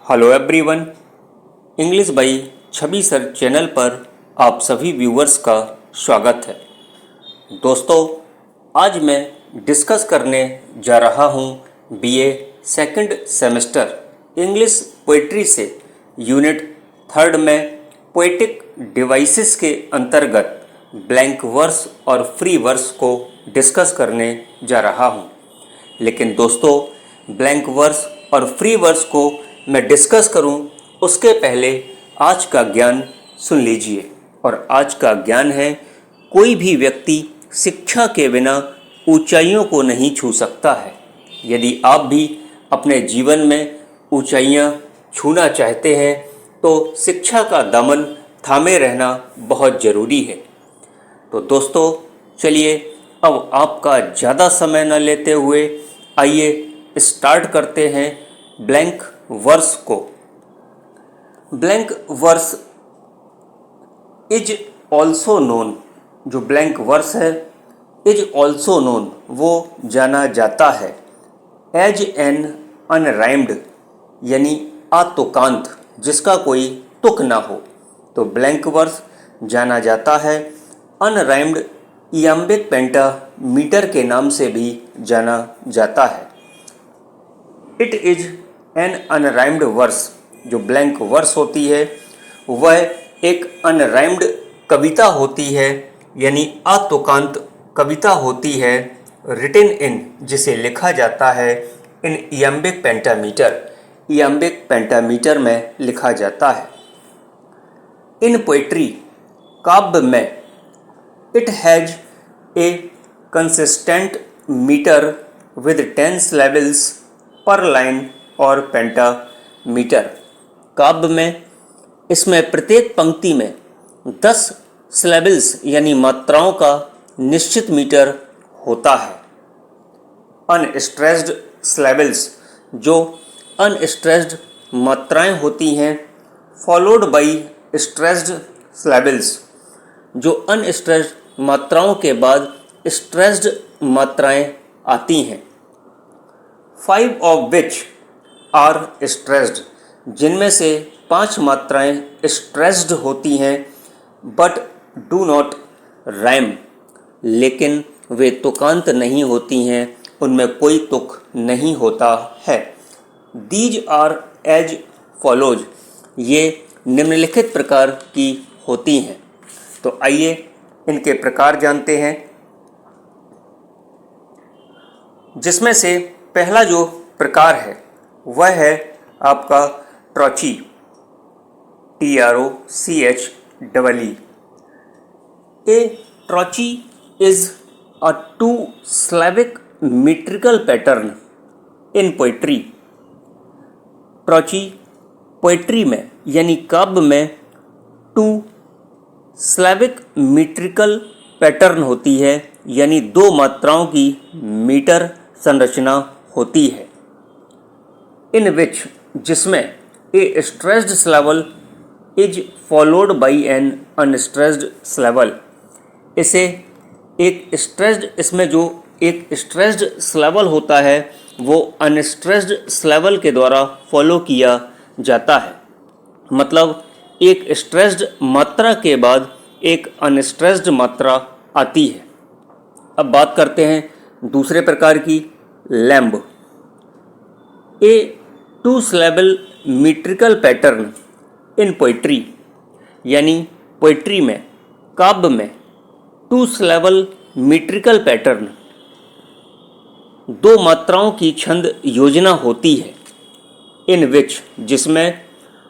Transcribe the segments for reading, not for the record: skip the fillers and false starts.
Hello everyone, English by Chhavi sir channel पर आप सभी व्यूवर्स का स्वागत है। दोस्तों, आज मैं डिस्कस करने जा रहा हूँ BA second semester English poetry से यूनिट 3 में पोएटिक डिवाइसेस के अंतर्गत ब्लैंक वर्स और फ्री वर्स को डिस्कस करने जा रहा हूँ। लेकिन दोस्तों, ब्लैंक वर्स और फ्री वर्स को मैं डिस्कस करूं उसके पहले आज का ज्ञान सुन लीजिए। और आज का ज्ञान है, कोई भी व्यक्ति शिक्षा के बिना ऊंचाइयों को नहीं छू सकता है। यदि आप भी अपने जीवन में ऊंचाइयां छूना चाहते हैं तो शिक्षा का दामन थामे रहना बहुत ज़रूरी है। तो दोस्तों, चलिए अब आपका ज़्यादा समय न लेते हुए आइए स्टार्ट करते हैं ब्लैंक वर्स को। Blank verse is also known, जो ब्लैंक वर्स है इज ऑल्सो नोन, वो जाना जाता है एज एन अनराइम्ड, यानी अतुकांत, जिसका कोई तुक ना हो। तो ब्लैंक वर्स जाना जाता है अनराइम्ड इयाम्बिक पेंटामीटर के नाम से भी जाना जाता है। It is an unrhymed verse, जो ब्लैंक वर्स होती है वह एक अनराइम्ड कविता होती है, यानी अतुकांत कविता होती है, रिटन इन, जिसे लिखा जाता है इन इयाम्बिक पेंटामीटर, इयाम्बिक पेंटामीटर में लिखा जाता है। इन पोइट्री, काव्य में, it has a consistent metre with 10 syllables per line और पेंटामीटर। काव्य में इसमें प्रत्येक पंक्ति में 10 syllables यानी मात्राओं का निश्चित मीटर होता है। अनस्ट्रेस्ड syllables, जो अनस्ट्रेस्ड मात्राएं होती हैं, फॉलोड बाई स्ट्रेस्ड syllables, जो अनस्ट्रेस्ड मात्राओं के बाद स्ट्रेस्ड मात्राएं आती हैं। 5 of which आर स्ट्रेस्ड, जिनमें से 5 मात्राएं स्ट्रेस्ड होती हैं, बट डू नॉट राइम, लेकिन वे तुकांत नहीं होती हैं, उनमें कोई तुक नहीं होता है। दीज आर एज फॉलोज, ये निम्नलिखित प्रकार की होती हैं। तो आइए इनके प्रकार जानते हैं, जिसमें से पहला जो प्रकार है वह है आपका trochee, TROCHEE। A trochee is a 2 syllabic metrical pattern in poetry. Trochee poetry में यानी काव्य में 2 syllabic metrical पैटर्न होती है, यानी 2 मात्राओं की मीटर संरचना होती है। इन विच, जिसमें a stressed syllable is followed by an unstressed syllable, इसे एक स्ट्रेस्ड, इसमें जो एक स्ट्रेस्ड syllable होता है वो अनस्ट्रेस्ड syllable के द्वारा फॉलो किया जाता है। मतलब एक स्ट्रेस्ड मात्रा के बाद एक अनस्ट्रेस्ड मात्रा आती है। अब बात करते हैं दूसरे प्रकार की, lamb. A 2 syllable metrical pattern in poetry, यानी पोइट्री में, काव्य में 2 syllable metrical पैटर्न, 2 मात्राओं की छंद योजना होती है। इन विच, जिसमें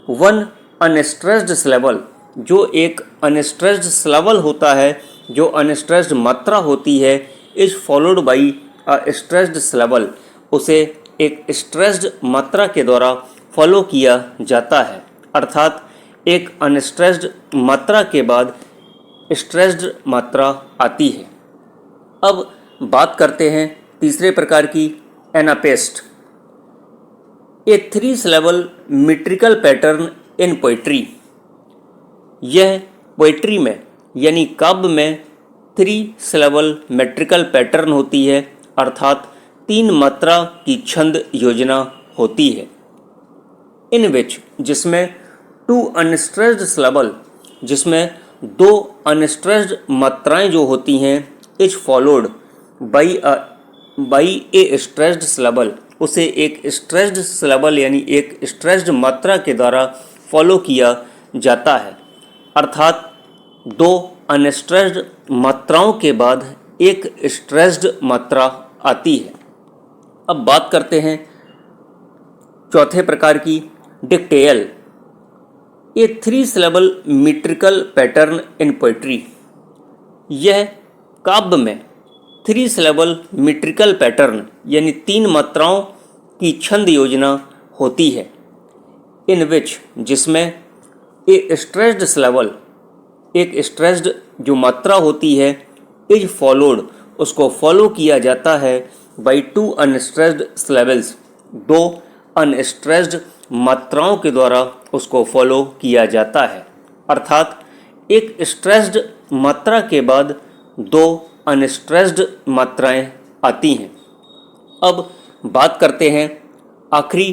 1 अनस्ट्रेस्ड syllable, जो एक अनस्ट्रेस्ड syllable होता है, जो अनस्ट्रेस्ड मात्रा होती है, is followed by a stressed syllable, उसे एक स्ट्रेस्ड मात्रा के द्वारा फॉलो किया जाता है। अर्थात एक अनस्ट्रेस्ड मात्रा के बाद स्ट्रेस्ड मात्रा आती है। अब बात करते हैं तीसरे प्रकार की, anapaest. A 3 syllable metrical pattern in poetry. यह पोइट्री में यानी काव्य में 3 syllable metrical पैटर्न होती है, अर्थात 3 मात्रा की छंद योजना होती है। इन विच जिसमें टू अनस्ट्रेस्ड सिलेबल जिसमें दो अनस्ट्रेस्ड मात्राएं जो होती हैं is followed by A stressed syllable उसे एक स्ट्रेस्ड सिलेबल यानी एक स्ट्रेस्ड मात्रा के द्वारा फॉलो किया जाता है। अर्थात दो अनस्ट्रेस्ड मात्राओं के बाद एक स्ट्रेस्ड मात्रा आती है। अब बात करते हैं चौथे प्रकार की, डिक्टेयल, ए 3 सिलेबल मीट्रिकल पैटर्न इन पोइट्री। यह काव्य में 3 सिलेबल मीट्रिकल पैटर्न यानी 3 मात्राओं की छंद योजना होती है। इन विच जिसमें ए स्ट्रेस्ड सिलेबल एक स्ट्रेस्ड जो मात्रा होती है इज फॉलोड उसको फॉलो किया जाता है बाई 2 अनस्ट्रेस्ड सिलेबल्स, 2 अनस्ट्रेस्ड मात्राओं के द्वारा उसको फॉलो किया जाता है। अर्थात एक स्ट्रेस्ड मात्रा के बाद 2 अनस्ट्रेस्ड मात्राएं आती हैं। अब बात करते हैं आखिरी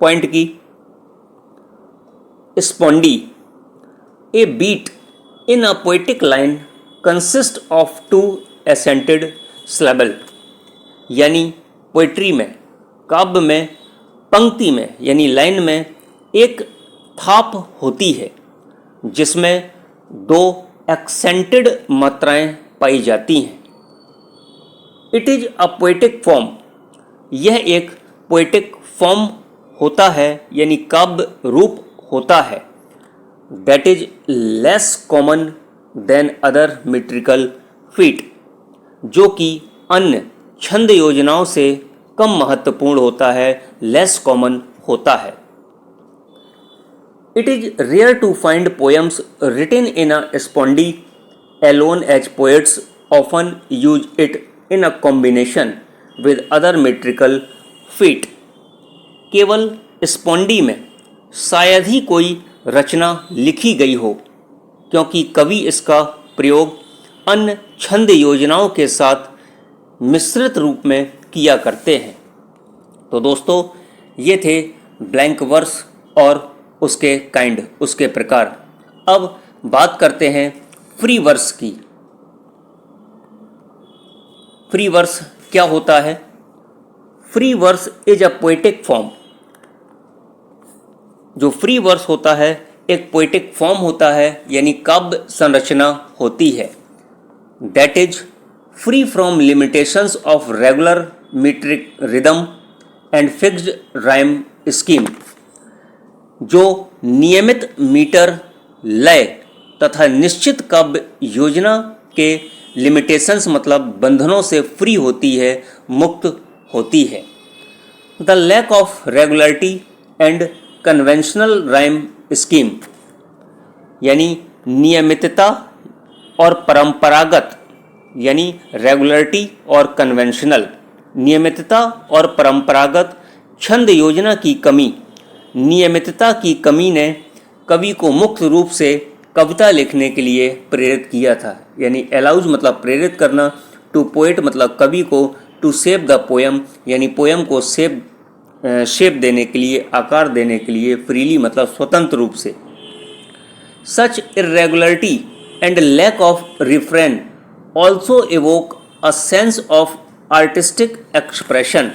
पॉइंट की, spondee, a beat in a poetic line consist of 2 accented syllable. यानी पोइट्री में, काव्य में, पंक्ति में यानी लाइन में एक थाप होती है जिसमें 2 एक्सेंटेड मात्राएं पाई जाती हैं। It is a poetic form, यह एक पोएटिक फॉर्म होता है यानी काव्य रूप होता है। That is less common than other metrical feet, जो कि अन्य छंद योजनाओं से कम महत्वपूर्ण होता है, लेस कॉमन होता है। It is rare to find poems written in a spondee alone as poets often use it in a combination with other metrical feet। केवल स्पॉन्डी में शायद ही कोई रचना लिखी गई हो क्योंकि कवि इसका प्रयोग अन्य छंद योजनाओं के साथ मिश्रित रूप में किया करते हैं। तो दोस्तों ये थे ब्लैंक वर्स और उसके काइंड, उसके प्रकार। अब बात करते हैं फ्री वर्स की। फ्री वर्स क्या होता है? Free verse is a poetic form. जो फ्री वर्स होता है एक पोएटिक फॉर्म होता है यानी काव्य संरचना होती है। That is free from limitations of regular metric rhythm and fixed rhyme scheme, जो नियमित मीटर, लय तथा निश्चित काव्य योजना के लिमिटेशंस मतलब बंधनों से फ्री होती है, मुक्त होती है। The lack of regularity and conventional rhyme scheme, यानी नियमितता और परंपरागत, यानी रेगुलरिटी और कन्वेंशनल, नियमितता और परंपरागत छंद योजना की कमी। नियमितता की कमी ने कवि को मुक्त रूप से कविता लिखने के लिए प्रेरित किया था, यानी अलाउज मतलब प्रेरित करना, टू पोएट मतलब कवि को, टू शेप द पोएम यानी पोएम को शेप देने के लिए, आकार देने के लिए, फ्रीली मतलब स्वतंत्र रूप से। Such irregularity and lack of refrain also evoke a sense of artistic expression,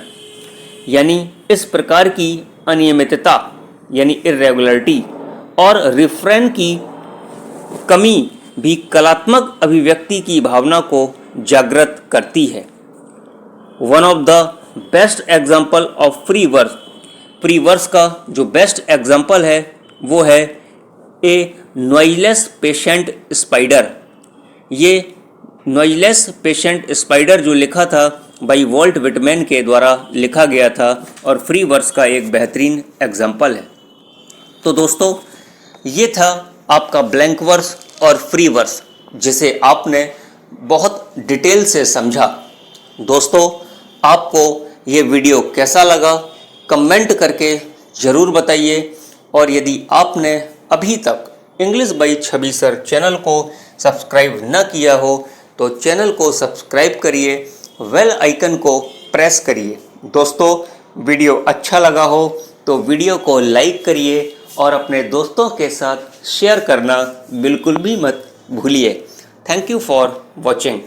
यानी इस प्रकार की अनियमितता यानी इरेगुलरिटी और रिफ्रेन की कमी भी कलात्मक अभिव्यक्ति की भावना को जागृत करती है। One of the best example of free verse का जो बेस्ट एग्जाम्पल है वो है ए नॉइजलेस पेशेंट स्पाइडर। ये नॉइजलेस पेशेंट स्पाइडर जो लिखा था बाई वॉल्ट विटमैन के द्वारा लिखा गया था और फ्री वर्स का एक बेहतरीन एग्जाम्पल है। तो दोस्तों ये था आपका ब्लैंक वर्स और फ्री वर्स, जिसे आपने बहुत डिटेल से समझा। दोस्तों आपको ये वीडियो कैसा लगा कमेंट करके ज़रूर बताइए, और यदि आपने अभी तक English by Chhavi sir channel को सब्सक्राइब न किया हो तो चैनल को सब्सक्राइब करिए, बेल आइकन को प्रेस करिए। दोस्तों वीडियो अच्छा लगा हो तो वीडियो को लाइक करिए और अपने दोस्तों के साथ शेयर करना बिल्कुल भी मत भूलिए। Thank you for watching.